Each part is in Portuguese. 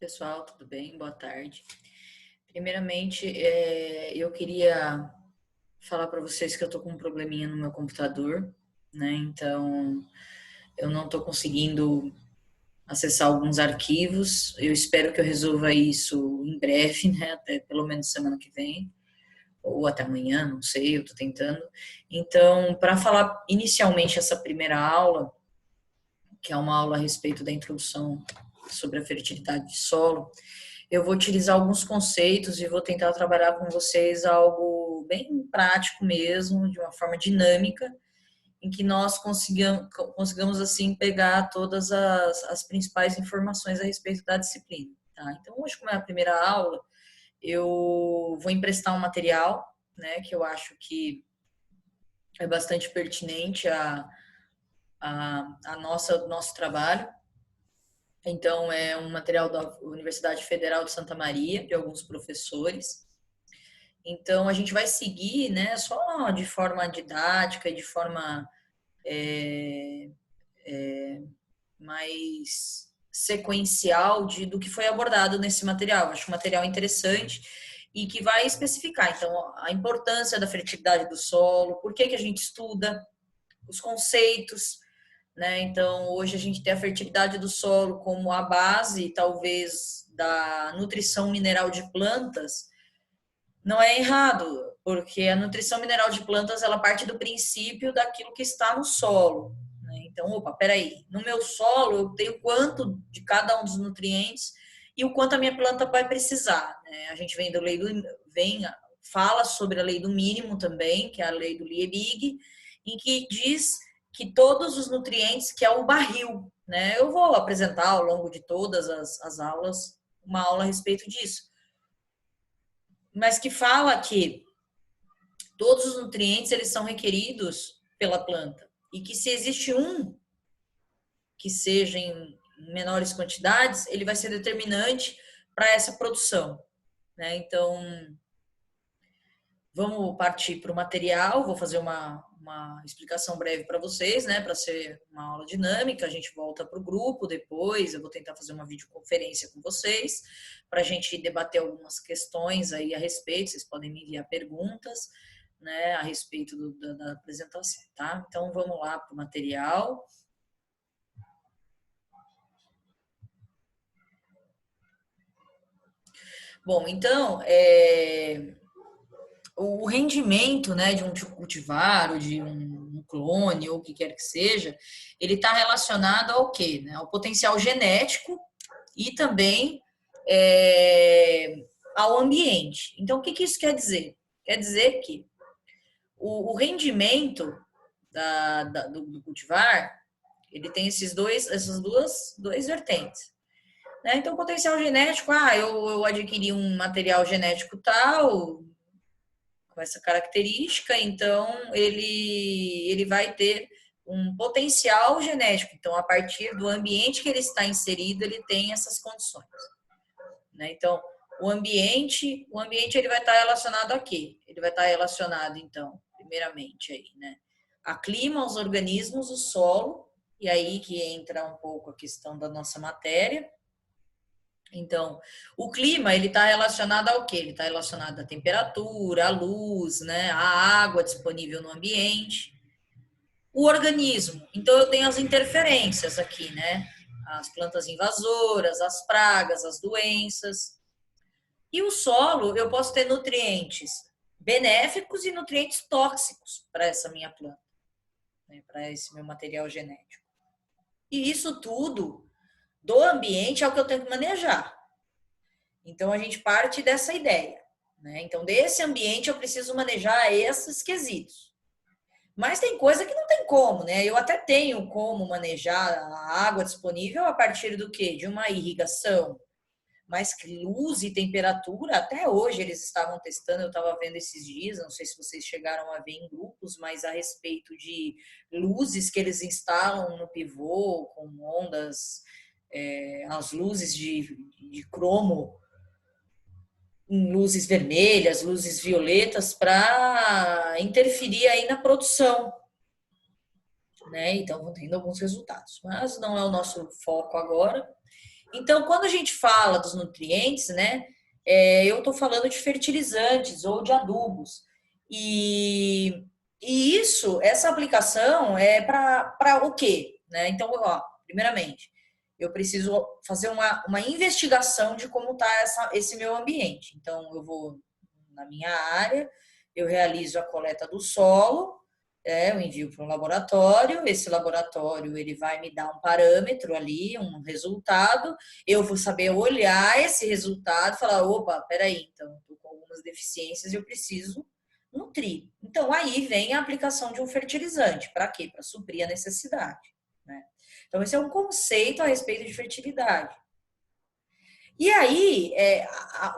Pessoal, tudo bem? Boa tarde. Primeiramente, eu queria falar para vocês que eu tô com um probleminha no meu computador, né? Então, eu não tô conseguindo acessar alguns arquivos. Eu espero que eu resolva isso em breve, né? Até pelo menos semana que vem, ou até amanhã, não sei, eu tô tentando. Então, para falar inicialmente essa primeira aula, que é uma aula a respeito da introdução sobre a fertilidade de solo, eu vou utilizar alguns conceitos e vou tentar trabalhar com vocês algo bem prático mesmo, de uma forma dinâmica, em que nós consigamos assim pegar todas as principais informações a respeito da disciplina. Tá? Então, hoje, como é a primeira aula, eu vou emprestar um material, né, que eu acho que é bastante pertinente a nosso trabalho. Então, é um material da Universidade Federal de Santa Maria, de alguns professores. Então, a gente vai seguir, né, só de forma didática e de forma é, mais sequencial do que foi abordado nesse material. Acho um material interessante e que vai especificar, então, a importância da fertilidade do solo, por que a gente estuda, os conceitos, né? Então, hoje a gente tem a fertilidade do solo como a base, talvez, da nutrição mineral de plantas. Não é errado, porque a nutrição mineral de plantas ela parte do princípio daquilo que está no solo, né? Então, opa, peraí, no meu solo eu tenho quanto de cada um dos nutrientes e o quanto a minha planta vai precisar, né? A gente fala sobre a lei do mínimo também, que é a lei do Liebig, em que diz que todos os nutrientes, que é o barril, né? Eu vou apresentar ao longo de todas as aulas uma aula a respeito disso, mas que fala que todos os nutrientes eles são requeridos pela planta e que se existe um que seja em menores quantidades, ele vai ser determinante para essa produção, né? Então, vamos partir para o material, vou fazer uma explicação breve para vocês, né, para ser uma aula dinâmica, a gente volta para o grupo depois, eu vou tentar fazer uma videoconferência com vocês, para a gente debater algumas questões aí a respeito, vocês podem me enviar perguntas, né, a respeito da apresentação, tá? Então, vamos lá para o material. Bom, então, o rendimento, né, de um cultivar ou de um clone ou o que quer que seja, ele está relacionado ao quê? Né? Ao potencial genético e também é, ao ambiente. Então, o que isso quer dizer? Quer dizer que o rendimento do cultivar, ele tem essas duas vertentes. Né? Então, potencial genético, eu adquiri um material genético tal, com essa característica, então ele vai ter um potencial genético. Então, a partir do ambiente que ele está inserido, ele tem essas condições. Né? Então, o ambiente ele vai estar relacionado a quê? Ele vai estar relacionado, então, primeiramente aí, né? A clima, aos organismos, o solo, e aí que entra um pouco a questão da nossa matéria. Então, o clima, ele está relacionado ao quê? Ele está relacionado à temperatura, à luz, né? À água disponível no ambiente. O organismo, então eu tenho as interferências aqui, né? As plantas invasoras, as pragas, as doenças. E o solo, eu posso ter nutrientes benéficos e nutrientes tóxicos para essa minha planta, né? Para esse meu material genético. E isso tudo do ambiente é o que eu tenho que manejar. Então, a gente parte dessa ideia. Né? Então, desse ambiente, eu preciso manejar esses quesitos. Mas tem coisa que não tem como, né? Eu até tenho como manejar a água disponível a partir do quê? De uma irrigação. Mas luz e temperatura, até hoje eles estavam testando, eu estava vendo esses dias, não sei se vocês chegaram a ver em grupos, mas a respeito de luzes que eles instalam no pivô, com ondas, as luzes de cromo, luzes vermelhas, luzes violetas, para interferir aí na produção, né? Então, vão tendo alguns resultados, mas não é o nosso foco agora. Então, quando a gente fala dos nutrientes, né, eu estou falando de fertilizantes ou de adubos. E, essa aplicação é para o quê? Né? Então, ó, primeiramente, eu preciso fazer uma investigação de como está esse meu ambiente. Então, eu vou na minha área, eu realizo a coleta do solo, eu envio para um laboratório, esse laboratório ele vai me dar um parâmetro ali, um resultado, eu vou saber olhar esse resultado e falar, opa, peraí, então, estou com algumas deficiências e eu preciso nutrir. Então, aí vem a aplicação de um fertilizante. Para quê? Para suprir a necessidade. Né? Então, esse é um conceito a respeito de fertilidade. E aí,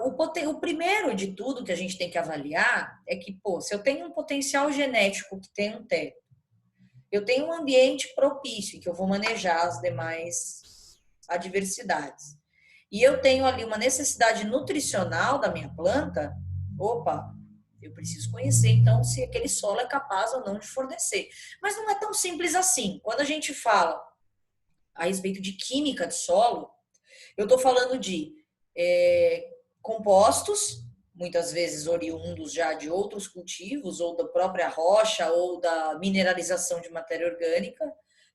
o primeiro de tudo que a gente tem que avaliar é que, pô, se eu tenho um potencial genético que tem um teto, eu tenho um ambiente propício que eu vou manejar as demais adversidades, e eu tenho ali uma necessidade nutricional da minha planta, opa, eu preciso conhecer então se aquele solo é capaz ou não de fornecer. Mas não é tão simples assim. Quando a gente fala a respeito de química de solo, eu estou falando de compostos, muitas vezes oriundos já de outros cultivos, ou da própria rocha, ou da mineralização de matéria orgânica,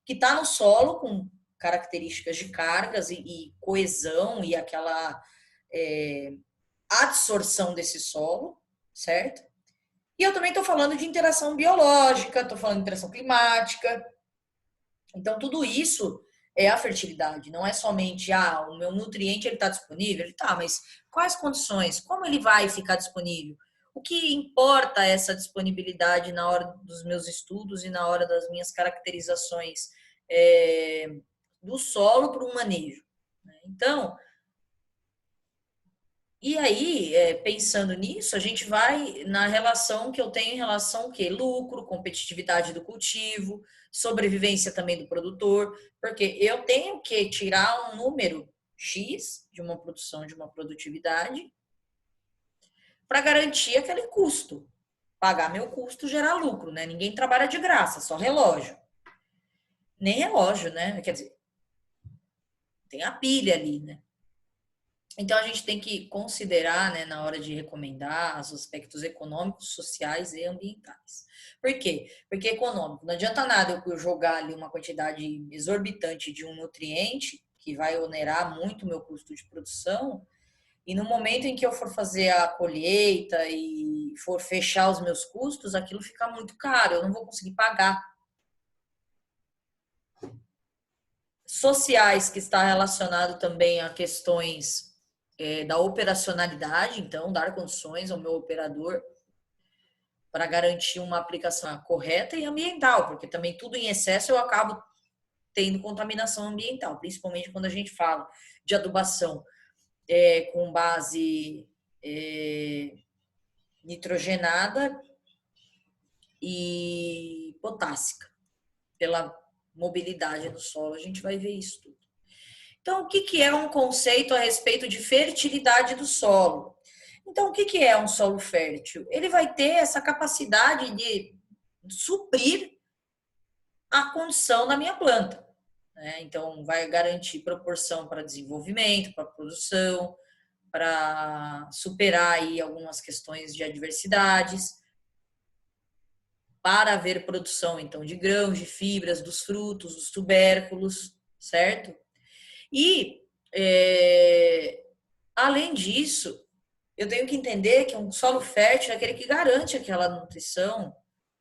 que está no solo com características de cargas e coesão e aquela adsorção desse solo, certo? E eu também estou falando de interação biológica, estou falando de interação climática. Então, tudo isso é a fertilidade, não é somente, o meu nutriente ele está disponível, ele está, mas quais condições? Como ele vai ficar disponível? O que importa é essa disponibilidade na hora dos meus estudos e na hora das minhas caracterizações do solo para um manejo? Né? Então, e aí, pensando nisso, a gente vai na relação que eu tenho em relação ao quê? Lucro, competitividade do cultivo, sobrevivência também do produtor, porque eu tenho que tirar um número X de uma produção, de uma produtividade, para garantir aquele custo. Pagar meu custo, gerar lucro, né? Ninguém trabalha de graça, só relógio. Nem relógio, né? Quer dizer, tem a pilha ali, né? Então, a gente tem que considerar, né, na hora de recomendar, os aspectos econômicos, sociais e ambientais. Por quê? Porque econômico, não adianta nada eu jogar ali uma quantidade exorbitante de um nutriente, que vai onerar muito o meu custo de produção, e no momento em que eu for fazer a colheita e for fechar os meus custos, aquilo fica muito caro, eu não vou conseguir pagar. Sociais, que está relacionado também a questões da operacionalidade, então, dar condições ao meu operador para garantir uma aplicação correta e ambiental, porque também tudo em excesso eu acabo tendo contaminação ambiental, principalmente quando a gente fala de adubação com base nitrogenada e potássica. Pela mobilidade no solo, a gente vai ver isso tudo. Então, o que é um conceito a respeito de fertilidade do solo? Então, o que é um solo fértil? Ele vai ter essa capacidade de suprir a condição da minha planta. Né? Então, vai garantir proporção para desenvolvimento, para produção, para superar aí algumas questões de adversidades, para haver produção, então, de grãos, de fibras, dos frutos, dos tubérculos, certo? E, além disso, eu tenho que entender que um solo fértil é aquele que garante aquela nutrição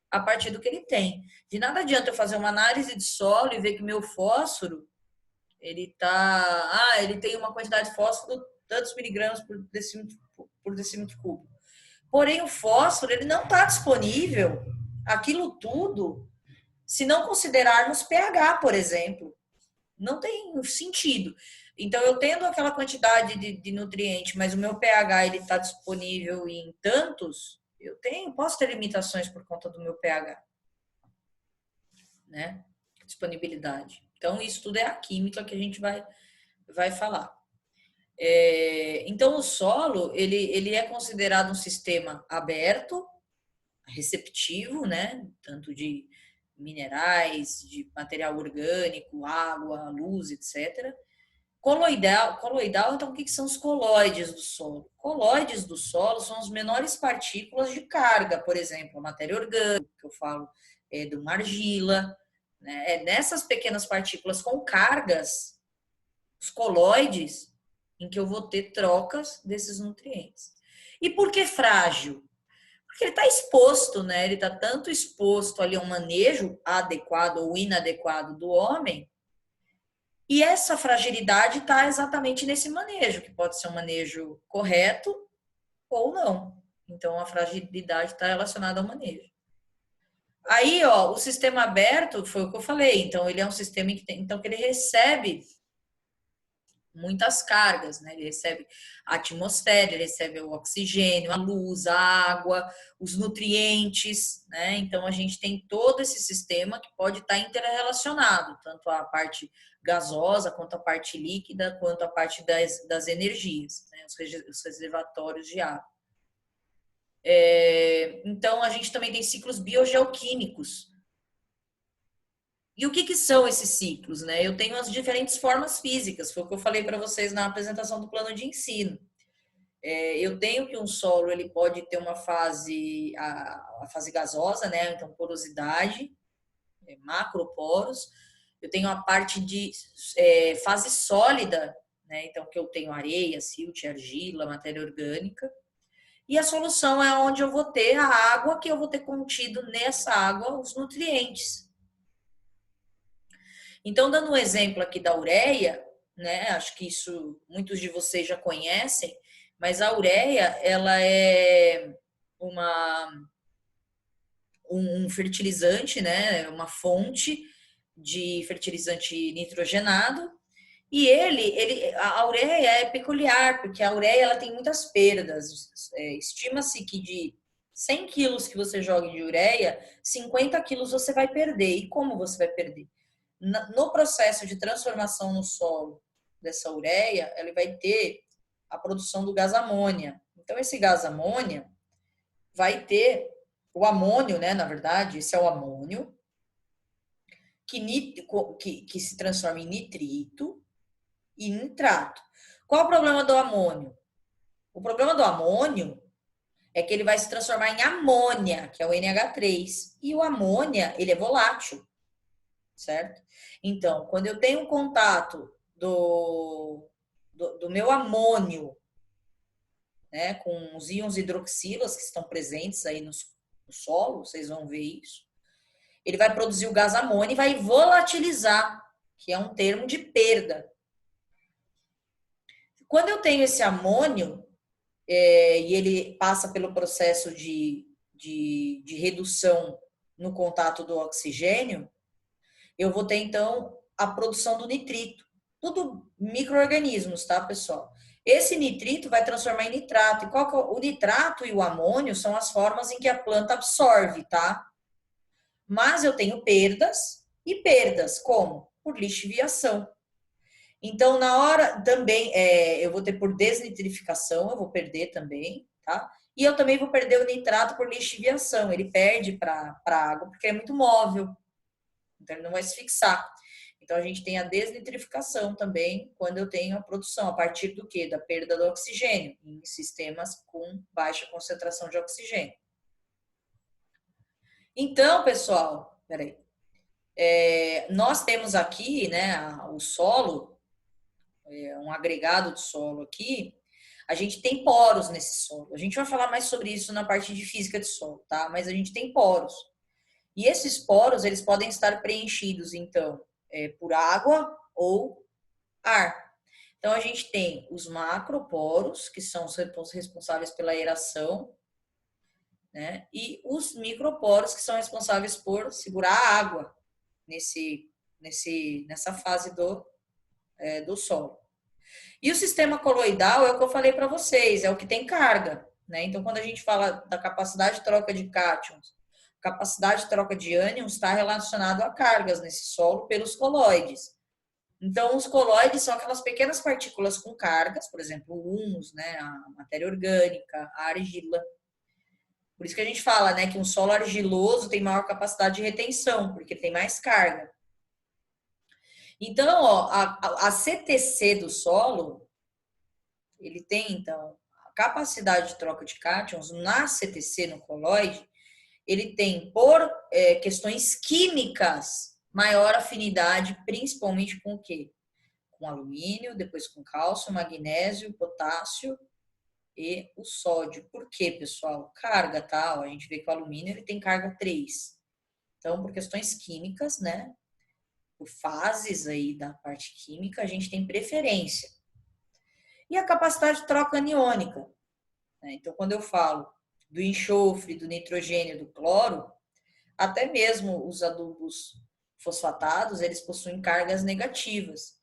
a partir do que ele tem. De nada adianta eu fazer uma análise de solo e ver que meu fósforo, ele tem uma quantidade de fósforo de tantos miligramas por decímetro cúbico. Porém, o fósforo, ele não está disponível, aquilo tudo, se não considerarmos pH, por exemplo. Não tem sentido. Então, eu tendo aquela quantidade de nutriente, mas o meu pH ele está disponível em tantos, posso ter limitações por conta do meu pH, né? Disponibilidade. Então, isso tudo é a química que a gente vai falar. Então, o solo, ele é considerado um sistema aberto, receptivo, né? Tanto de minerais, de material orgânico, água, luz, etc., Coloidal, então, o que são os colóides do solo? Colóides do solo são as menores partículas de carga, por exemplo, a matéria orgânica, que eu falo de uma argila, né? É nessas pequenas partículas com cargas, os colóides, em que eu vou ter trocas desses nutrientes. E por que frágil? Porque ele está exposto, né? Ele está tanto exposto ali a um manejo adequado ou inadequado do homem, e essa fragilidade está exatamente nesse manejo, que pode ser um manejo correto ou não. Então, a fragilidade está relacionada ao manejo. Aí, ó, o sistema aberto foi o que eu falei. Então, ele é um sistema que ele recebe muitas cargas, né? Ele recebe a atmosfera, ele recebe o oxigênio, a luz, a água, os nutrientes, né? Então a gente tem todo esse sistema que pode estar interrelacionado, tanto a parte gasosa, quanto a parte líquida, quanto a parte das energias, né? Os reservatórios de água. Então a gente também tem ciclos biogeoquímicos. E o que são esses ciclos, né? Eu tenho as diferentes formas físicas, foi o que eu falei para vocês na apresentação do plano de ensino. Eu tenho que um solo ele pode ter uma fase, a fase gasosa, né? Então, porosidade, macroporos. Eu tenho a parte de fase sólida, né? Então, que eu tenho areia, silt, argila, matéria orgânica. E a solução é onde eu vou ter a água, que eu vou ter contido nessa água os nutrientes. Então, dando um exemplo aqui da ureia, né? Acho que isso muitos de vocês já conhecem, mas a ureia, ela é um fertilizante, né? Uma fonte de fertilizante nitrogenado. E a ureia é peculiar, porque a ureia ela tem muitas perdas. Estima-se que de 100 quilos que você joga de ureia, 50 quilos você vai perder. E como você vai perder? No processo de transformação no solo dessa ureia, ele vai ter a produção do gás amônia. Então, esse gás amônia vai ter o amônio, né? Na verdade, esse é o amônio, que se transforma em nitrito e nitrato. Qual o problema do amônio? O problema do amônio é que ele vai se transformar em amônia, que é o NH3. E o amônia, ele é volátil, certo? Então, quando eu tenho um contato do meu amônio, né, com os íons hidroxilas que estão presentes aí no solo, vocês vão ver isso, ele vai produzir o gás amônio e vai volatilizar, que é um termo de perda. Quando eu tenho esse amônio, e ele passa pelo processo de redução no contato do oxigênio, eu vou ter, então, a produção do nitrito. Tudo micro-organismos, tá, pessoal? Esse nitrito vai transformar em nitrato. E o nitrato e o amônio são as formas em que a planta absorve, tá? Mas eu tenho perdas e perdas. Como? Por lixiviação. Então, na hora também, eu vou ter por desnitrificação, eu vou perder também, tá? E eu também vou perder o nitrato por lixiviação. Ele perde para a água porque é muito móvel. Então, ele não vai se fixar. Então, a gente tem a desnitrificação também quando eu tenho a produção. A partir do quê? Da perda do oxigênio em sistemas com baixa concentração de oxigênio. Então, pessoal, peraí. Nós temos aqui, né, o solo, um agregado de solo aqui. A gente tem poros nesse solo. A gente vai falar mais sobre isso na parte de física de solo, tá? Mas a gente tem poros. E esses poros, eles podem estar preenchidos, então, por água ou ar. Então, a gente tem os macroporos, que são os responsáveis pela aeração, né? E os microporos, que são responsáveis por segurar a água nessa fase do solo. E o sistema coloidal é o que eu falei para vocês, é o que tem carga, né? Então, quando a gente fala da capacidade de troca de cátions, capacidade de troca de ânions está relacionado a cargas nesse solo pelos coloides. Então, os coloides são aquelas pequenas partículas com cargas, por exemplo, o humus, né, a matéria orgânica, a argila. Por isso que a gente fala, né, que um solo argiloso tem maior capacidade de retenção, porque tem mais carga. Então, ó, a CTC do solo, ele tem, então, a capacidade de troca de cátions na CTC, no colóide, ele tem, por questões químicas, maior afinidade, principalmente com o quê? Com alumínio, depois com cálcio, magnésio, potássio e o sódio. Por quê, pessoal? Carga, tá? A gente vê que o alumínio ele tem carga 3. Então, por questões químicas, né? Por fases aí da parte química, a gente tem preferência. E a capacidade de troca aniônica, né? Então, quando eu falo do enxofre, do nitrogênio, do cloro, até mesmo os adubos fosfatados, eles possuem cargas negativas.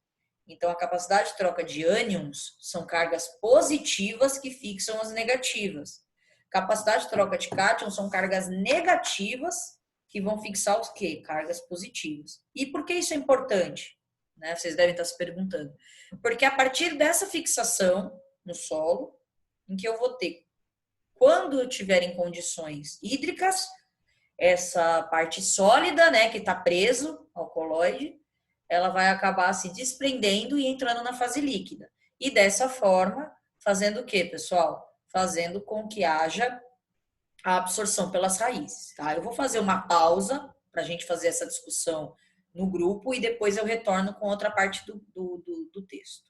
Então, a capacidade de troca de ânions são cargas positivas que fixam as negativas. Capacidade de troca de cátions são cargas negativas que vão fixar os quê? Cargas positivas. E por que isso é importante? Né? Vocês devem estar se perguntando. Porque a partir dessa fixação no solo, em que eu vou ter, quando eu tiver em condições hídricas, essa parte sólida, né, que está preso ao colóide, ela vai acabar se desprendendo e entrando na fase líquida. E dessa forma, fazendo o quê, pessoal? Fazendo com que haja a absorção pelas raízes, tá? Eu vou fazer uma pausa para a gente fazer essa discussão no grupo e depois eu retorno com outra parte do texto.